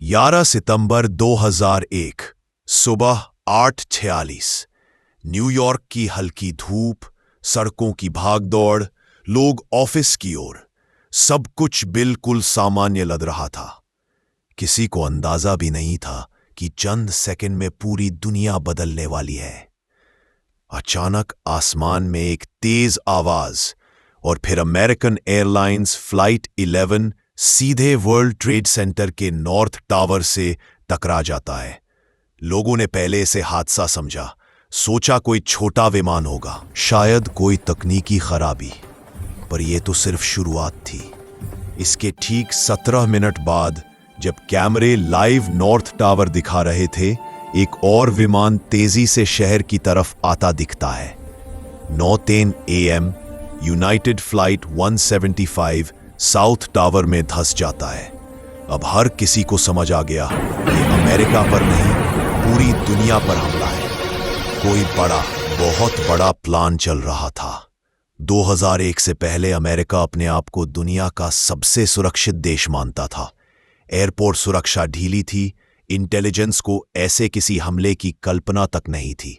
11 सितंबर 2001 सुबह 8:46। न्यूयॉर्क की हल्की धूप, सड़कों की भागदौड़, लोग ऑफिस की ओर। सब कुछ बिल्कुल सामान्य लग रहा था। किसी को अंदाजा भी नहीं था कि चंद सेकंड में पूरी दुनिया बदलने वाली है। अचानक आसमान में एक तेज आवाज और फिर अमेरिकन एयरलाइंस फ्लाइट 11 सीधे वर्ल्ड ट्रेड सेंटर के नॉर्थ टावर से टकरा जाता है। लोगों ने पहले इसे हादसा समझा, सोचा कोई छोटा विमान होगा, शायद कोई तकनीकी खराबी। पर यह तो सिर्फ शुरुआत थी। इसके ठीक 17 मिनट बाद, जब कैमरे लाइव नॉर्थ टावर दिखा रहे थे, एक और विमान तेजी से शहर की तरफ आता दिखता है। 9:10 AM United flight 175 south tower में धंस जाता है। अब हर किसी को समझ आ गया, ये अमेरिका पर नहीं, पूरी दुनिया पर हमला है। कोई बड़ा, बहुत बड़ा प्लान चल रहा था। 2001 से पहले अमेरिका अपने आप को दुनिया का सबसे सुरक्षित देश मानता था। एयरपोर्ट सुरक्षा ढीली थी, इंटेलिजेंस को ऐसे किसी हमले की कल्पना तक नहीं थी।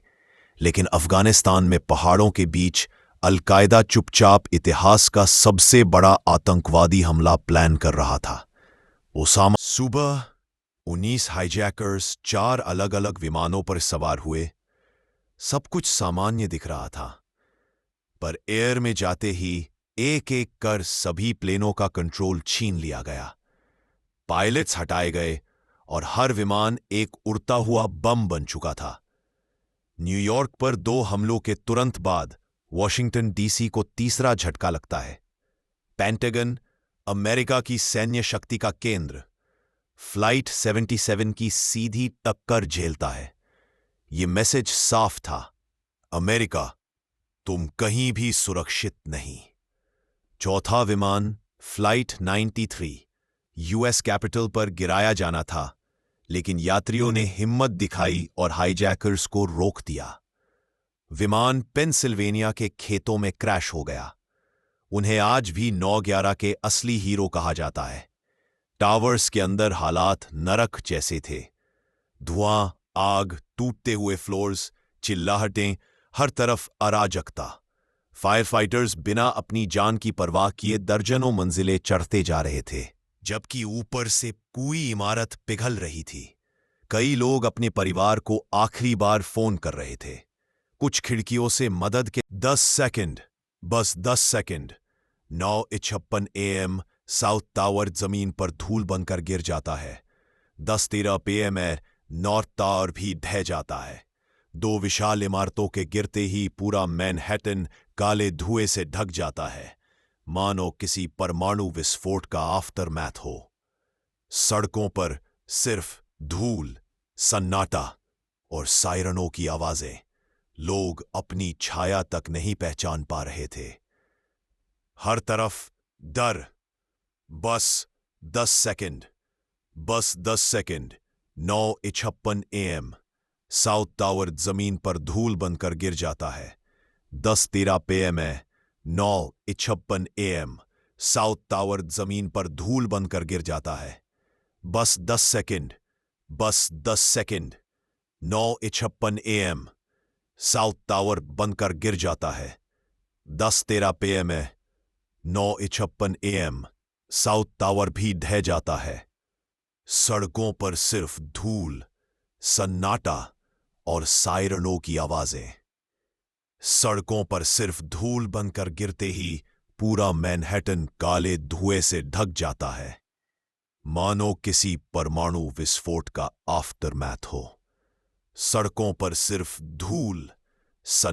लेकिन अफगानिस्तान में पहाड़ों के बीच अल-कायदा चुपचाप इतिहास का सबसे बड़ा आतंकवादी हमला प्लान कर रहा था। ओसामा सुबह 19 हाईजैकर्स 4 अलग अलग विमानों पर सवार हुए। सब कुछ सामान्य दिख रहा था, पर एयर में जाते ही एक एक कर सभी प्लेनों का कंट्रोल छीन लिया गया। पायलट्स हटाए गए और हर विमान एक उड़ता हुआ बम बन चुका था। न्यूयॉर्क पर 2 हमलों के तुरंत बाद वॉशिंगटन डीसी को तीसरा झटका लगता है। पेंटागन, अमेरिका की सैन्य शक्ति का केंद्र, फ्लाइट 77 की सीधी टक्कर झेलता है। यह मैसेज साफ था, अमेरिका, तुम कहीं भी सुरक्षित नहीं। चौथा विमान, फ्लाइट 93, यूएस कैपिटल पर गिराया जाना था, लेकिन यात्रियों ने हिम्मत दिखाई और हाईजैकर्स को रोक दिया। विमान पेंसिल्वेनिया के खेतों में क्रैश हो गया। उन्हें आज भी 9/11 के असली हीरो कहा जाता है। टावर्स के अंदर हालात नरक जैसे थे। धुआं, आग, टूटते हुए फ्लोर्स, चिल्लाहटें, हर तरफ अराजकता। फायर फाइटर्स बिना अपनी जान की परवाह किए दर्जनों मंजिलें चढ़ते जा रहे थे, जबकि ऊपर से पूरी इमारत पिघल रही थी। कई लोग अपने परिवार को आखिरी बार फोन कर रहे थे। कुछ खिड़कियों से मदद के 10 सेकंड, बस 10 सेकंड। 9:56 AM साउथ टावर जमीन पर धूल बनकर गिर जाता है। 10:13 PM नॉर्थ टावर भी ढह जाता है। 2 विशाल इमारतों के गिरते ही पूरा मैनहट्टन काले धुएं से ढक जाता है, मानो किसी परमाणु विस्फोट का आफ्टरमैथ हो। सड़कों पर सिर्फ धूल, सन्नाटा और सायरनों की आवाजें। लोग अपनी छाया तक नहीं पहचान पा रहे थे। हर तरफ डर। बस 10 सेकंड, बस 10 सेकंड। 9:56 AM साउथ टावर जमीन पर धूल बनकर गिर जाता है। 10:13 PM 9:56 AM साउथ टावर जमीन पर धूल बनकर गिर जाता है। बस 10 सेकंड, बस 10 सेकंड। 9:56 AM साउथ टावर बनकर गिर जाता है। 10:13 PM 9:56 AM साउथ टावर भी ढह जाता है। सड़कों पर सिर्फ धूल, सन्नाटा और सायरनों की आवाजें। सड़कों पर सिर्फ धूल बनकर गिरते ही पूरा मैनहट्टन काले धुएं से ढक जाता है, मानो किसी परमाणु विस्फोट का आफ्टरमैथ हो। सड़कों पर सिर्फ धूल, सन्नाटा